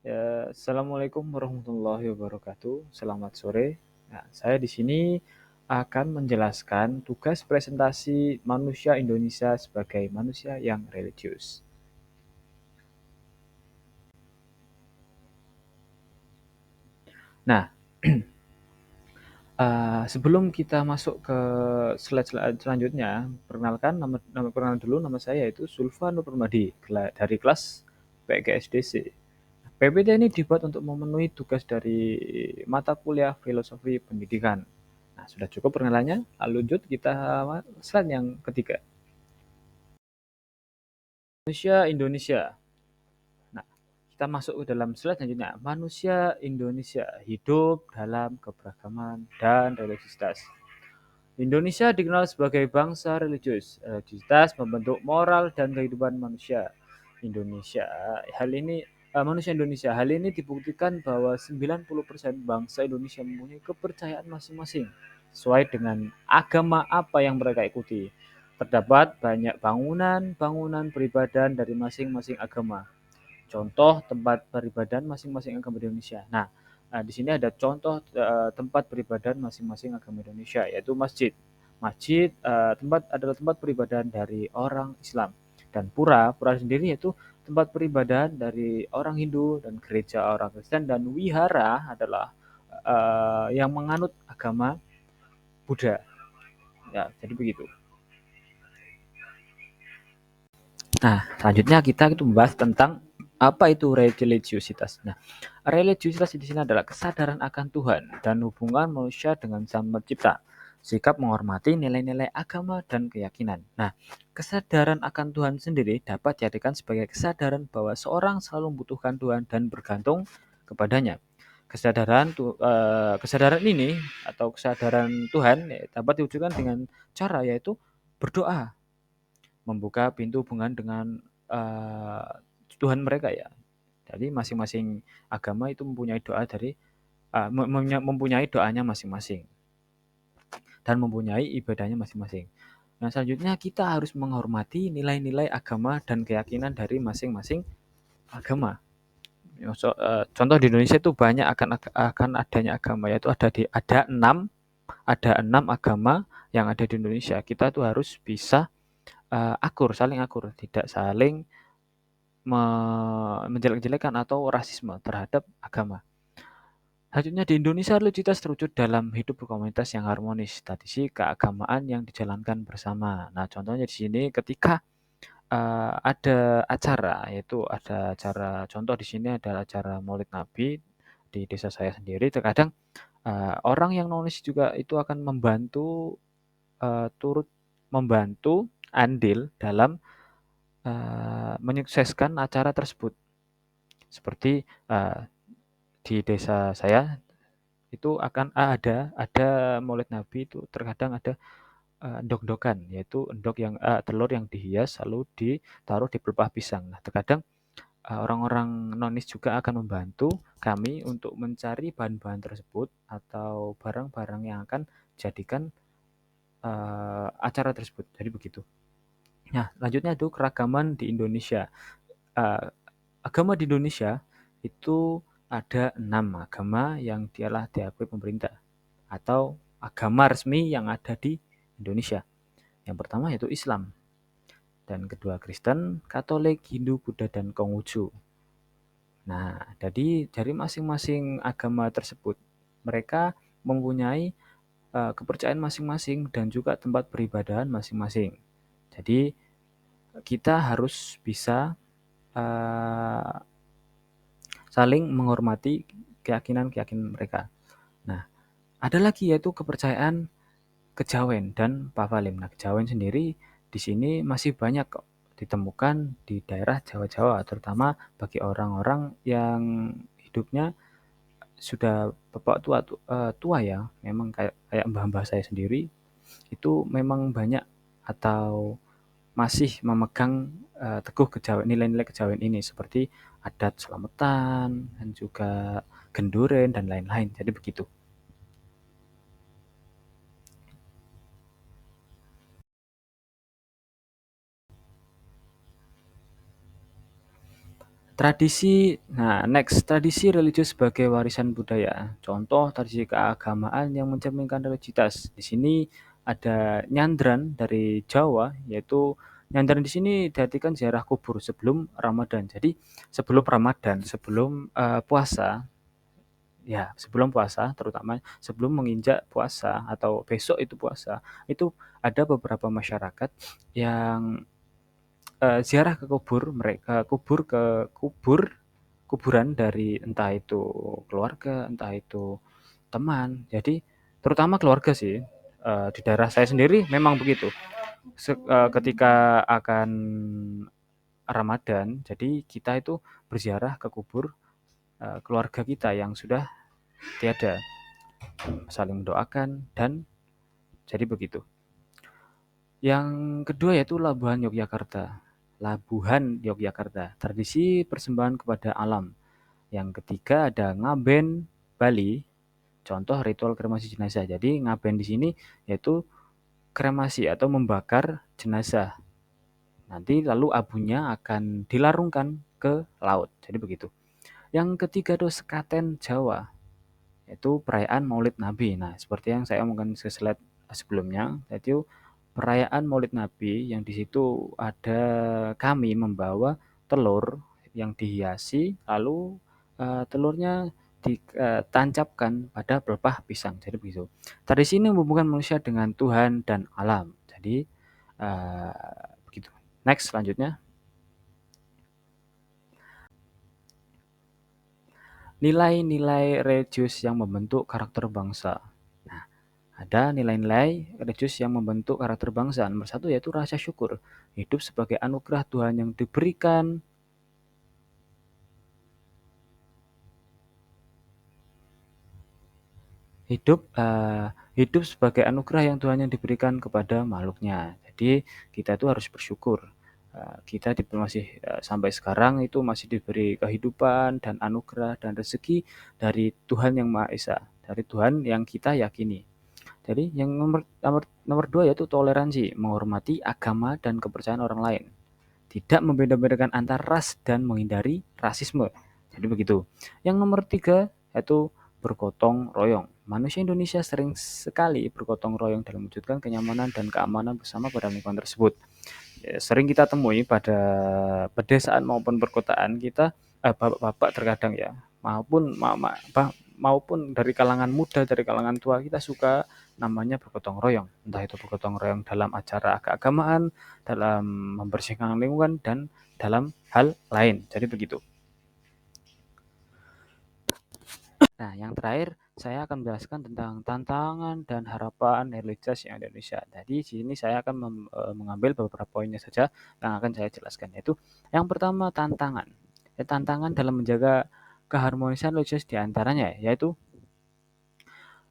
Ya, Assalamualaikum warahmatullahi wabarakatuh. Selamat sore. Nah, saya di sini akan menjelaskan tugas presentasi manusia Indonesia sebagai manusia yang religius. Nah, sebelum kita masuk ke slide selanjutnya, perkenalan dulu, nama saya itu Sulfa Nur Permadi dari kelas PGSDC. PPT ini dibuat untuk memenuhi tugas dari mata kuliah Filosofi Pendidikan. Nah, sudah cukup perkenalannya. Lanjut kita slide yang ketiga. Manusia Indonesia. Nah, kita masuk ke dalam slide selanjutnya. Manusia Indonesia hidup dalam keberagaman dan religiositas. Indonesia dikenal sebagai bangsa religius. Religiositas membentuk moral dan kehidupan manusia Indonesia. Manusia Indonesia. Hal ini dibuktikan bahwa 90% bangsa Indonesia mempunyai kepercayaan masing-masing sesuai dengan agama apa yang mereka ikuti. Terdapat banyak bangunan beribadah dari masing-masing agama. Contoh tempat beribadah masing-masing agama di Indonesia. Nah, di sini ada contoh tempat beribadah masing-masing agama Indonesia, yaitu masjid. Masjid adalah tempat peribadahan dari orang Islam, dan pura sendiri yaitu tempat peribadahan dari orang Hindu, dan gereja orang Kristen, dan wihara adalah yang menganut agama Buddha. Ya, jadi begitu. Nah, selanjutnya kita itu membahas tentang apa itu religiositas. Nah, religiositas di sini adalah kesadaran akan Tuhan dan hubungan manusia dengan Sang Pencipta, sikap menghormati nilai-nilai agama dan keyakinan. Nah, kesadaran akan Tuhan sendiri dapat dijadikan sebagai kesadaran bahwa seorang selalu membutuhkan Tuhan dan bergantung kepadanya. Kesadaran ini atau kesadaran Tuhan dapat diwujudkan dengan cara yaitu berdoa, membuka pintu hubungan dengan uh, Tuhan mereka ya. Jadi masing-masing agama itu mempunyai doa mempunyai doanya masing-masing dan mempunyai ibadahnya masing-masing. Nah, selanjutnya kita harus menghormati nilai-nilai agama dan keyakinan dari masing-masing agama. Contoh di Indonesia itu banyak akan adanya agama, yaitu ada enam agama yang ada di Indonesia. Kita tuh harus bisa saling akur, tidak saling menjelek-jelekan atau rasisme terhadap agama. Selanjutnya di Indonesia religiositas terwujud dalam hidup berkomunitas yang harmonis, tradisi keagamaan yang dijalankan bersama. Nah, contohnya di sini ketika ada acara, yaitu ada acara, contoh di sini adalah acara Maulid Nabi di desa saya sendiri. Terkadang orang yang nonis juga itu akan turut membantu andil dalam menyukseskan acara tersebut. Seperti di desa saya itu akan ada Maulid Nabi, itu terkadang ada endok-endokan, yaitu telur yang dihias lalu ditaruh di pelepah pisang. Nah, terkadang orang-orang nonis juga akan membantu kami untuk mencari bahan-bahan tersebut atau barang-barang yang akan jadikan acara tersebut. Jadi begitu. Nah, lanjutnya itu keragaman di Indonesia. Uh, Agama di Indonesia itu ada 6 agama yang telah diakui pemerintah atau agama resmi yang ada di Indonesia. Yang pertama yaitu Islam, dan kedua Kristen, Katolik, Hindu, Buddha, dan Konghucu. Nah, jadi dari masing-masing agama tersebut, mereka mempunyai kepercayaan masing-masing dan juga tempat peribadahan masing-masing. Jadi kita harus bisa uh, saling menghormati keyakinan-keyakinan mereka. Nah, ada lagi yaitu kepercayaan kejawen dan Pafalim. Nah, kejawen sendiri di sini masih banyak kok ditemukan di daerah Jawa-Jawa, terutama bagi orang-orang yang hidupnya sudah bapak tua ya, memang kayak kayak mbah-mbah saya sendiri itu memang banyak atau masih memegang teguh nilai-nilai kejawen ini, seperti adat selamatan dan juga genduren dan lain-lain. Jadi begitu. tradisi religius sebagai warisan budaya. Contoh tradisi keagamaan yang mencerminkan religitas. Di sini ada nyandran dari Jawa, yaitu nyandran di sini diartikan ziarah kubur sebelum Ramadan. Jadi sebelum Ramadan, sebelum puasa, ya sebelum puasa, terutama sebelum menginjak puasa atau besok itu puasa, itu ada beberapa masyarakat yang ziarah ke kubur mereka, kuburan dari entah itu keluarga, entah itu teman. Jadi terutama keluarga sih, di daerah saya sendiri memang begitu. Ketika akan Ramadan, jadi kita itu berziarah ke kubur, keluarga kita yang sudah tiada, saling mendoakan dan jadi begitu. Yang kedua yaitu Labuhan Yogyakarta. Labuhan Yogyakarta, tradisi persembahan kepada alam. Yang ketiga ada Ngaben Bali, contoh ritual kremasi jenazah. Jadi Ngaben di sini yaitu kremasi atau membakar jenazah. Nanti lalu abunya akan dilarungkan ke laut. Jadi begitu. Yang ketiga itu Sekaten Jawa, yaitu perayaan Maulid Nabi. Nah, seperti yang saya omongkan di slide sebelumnya, yaitu perayaan Maulid Nabi yang di situ ada kami membawa telur yang dihiasi, lalu telurnya ditancapkan pada pelepah pisang. Jadi begitu. Tradisi ini menghubungkan manusia dengan Tuhan dan alam. Jadi begitu. Next, selanjutnya. Nilai-nilai religius yang membentuk karakter bangsa. Nah, ada nilai-nilai religius yang membentuk karakter bangsa. Nomor satu yaitu rasa syukur. Hidup sebagai anugerah Tuhan yang diberikan. Hidup sebagai anugerah yang Tuhan yang diberikan kepada makhluknya. Jadi kita itu harus bersyukur. Kita masih sampai sekarang itu masih diberi kehidupan dan anugerah dan rezeki dari Tuhan yang Maha Esa, dari Tuhan yang kita yakini. Jadi yang nomor nomor nomor dua yaitu toleransi, menghormati agama dan kepercayaan orang lain. Tidak membeda-bedakan antar ras dan menghindari rasisme. Jadi begitu. Yang nomor tiga yaitu bergotong royong. Manusia Indonesia sering sekali bergotong royong dalam mewujudkan kenyamanan dan keamanan bersama pada lingkungan tersebut. Ya, sering kita temui pada pedesaan maupun perkotaan kita, bapak-bapak terkadang ya, maupun dari kalangan muda, dari kalangan tua, kita suka namanya bergotong royong. Entah itu bergotong royong dalam acara keagamaan, dalam membersihkan lingkungan, dan dalam hal lain. Jadi begitu. Nah, yang terakhir saya akan menjelaskan tentang tantangan dan harapan religius yang ada di Indonesia. Jadi di sini saya akan mengambil beberapa poinnya saja yang akan saya jelaskan, yaitu yang pertama tantangan. Tantangan dalam menjaga keharmonisan religius di antaranya yaitu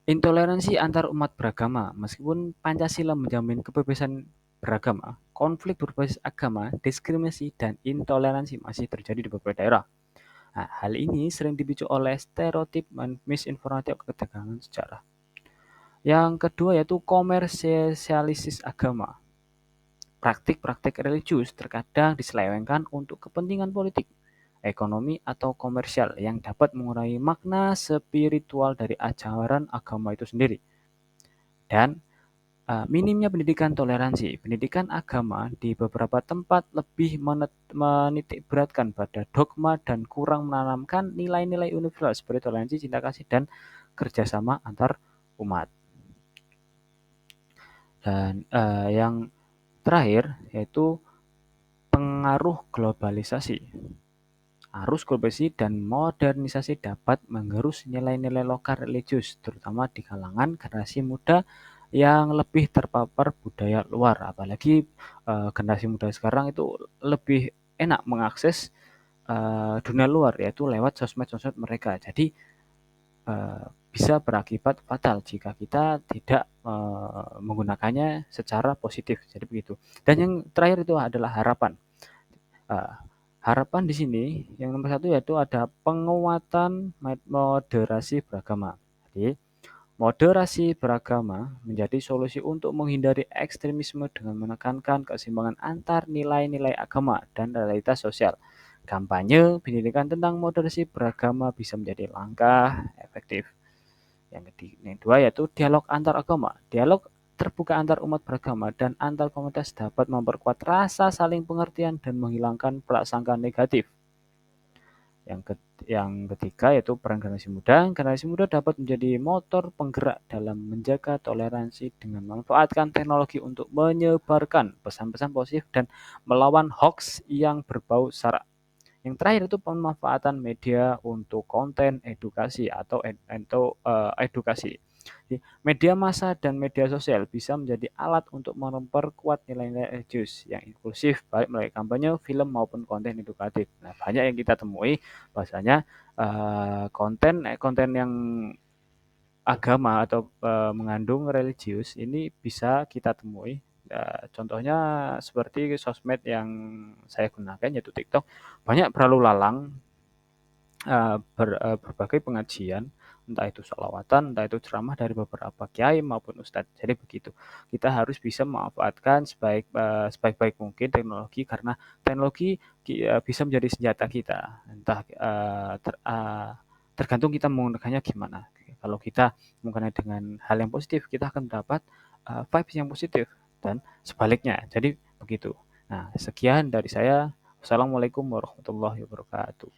intoleransi antar umat beragama. Meskipun Pancasila menjamin kebebasan beragama, konflik berbasis agama, diskriminasi, dan intoleransi masih terjadi di beberapa daerah. Nah, hal ini sering dipicu oleh stereotip dan misinformasi atau ketegangan sejarah. Yang kedua yaitu komersialisasi agama. Praktik-praktik religius terkadang diselewengkan untuk kepentingan politik, ekonomi, atau komersial yang dapat mengurangi makna spiritual dari ajaran agama itu sendiri. Dan minimnya pendidikan toleransi. Pendidikan agama di beberapa tempat lebih menitikberatkan pada dogma dan kurang menanamkan nilai-nilai universal seperti toleransi, cinta kasih, dan kerjasama antar umat. Dan yang terakhir yaitu pengaruh globalisasi. Arus globalisasi dan modernisasi dapat menggerus nilai-nilai lokal religius, terutama di kalangan generasi muda yang lebih terpapar budaya luar. Apalagi generasi muda sekarang itu lebih enak mengakses dunia luar, yaitu lewat sosmed-sosmed mereka. Jadi bisa berakibat fatal jika kita tidak menggunakannya secara positif. Jadi begitu. Dan yang terakhir itu adalah harapan. Harapan di sini yang nomor satu yaitu ada penguatan moderasi beragama. Jadi moderasi beragama menjadi solusi untuk menghindari ekstremisme dengan menekankan keseimbangan antar nilai-nilai agama dan realitas sosial. Kampanye pendidikan tentang moderasi beragama bisa menjadi langkah efektif. Yang kedua yaitu dialog antar agama. Dialog terbuka antar umat beragama dan antar komunitas dapat memperkuat rasa saling pengertian dan menghilangkan prasangka negatif. Yang ketiga yaitu peran generasi muda. Generasi muda dapat menjadi motor penggerak dalam menjaga toleransi dengan memanfaatkan teknologi untuk menyebarkan pesan-pesan positif dan melawan hoax yang berbau sara. Yang terakhir itu pemanfaatan media untuk konten edukasi edukasi. Media massa dan media sosial bisa menjadi alat untuk memperkuat nilai-nilai religius yang inklusif baik melalui kampanye, film maupun konten edukatif. Nah, banyak yang kita temui bahwasanya konten yang agama atau mengandung religius ini bisa kita temui. Contohnya seperti sosmed yang saya gunakan yaitu TikTok, banyak berlalu lalang berbagai pengajian, entah itu sholawatan, entah itu ceramah dari beberapa kiai maupun ustadz. Jadi begitu. Kita harus bisa memanfaatkan sebaik-baik mungkin teknologi karena teknologi bisa menjadi senjata kita. Entah tergantung kita menggunakannya gimana. Kalau kita menggunakannya dengan hal yang positif, kita akan mendapat vibes yang positif dan sebaliknya. Jadi begitu. Nah, sekian dari saya. Wassalamualaikum warahmatullahi wabarakatuh.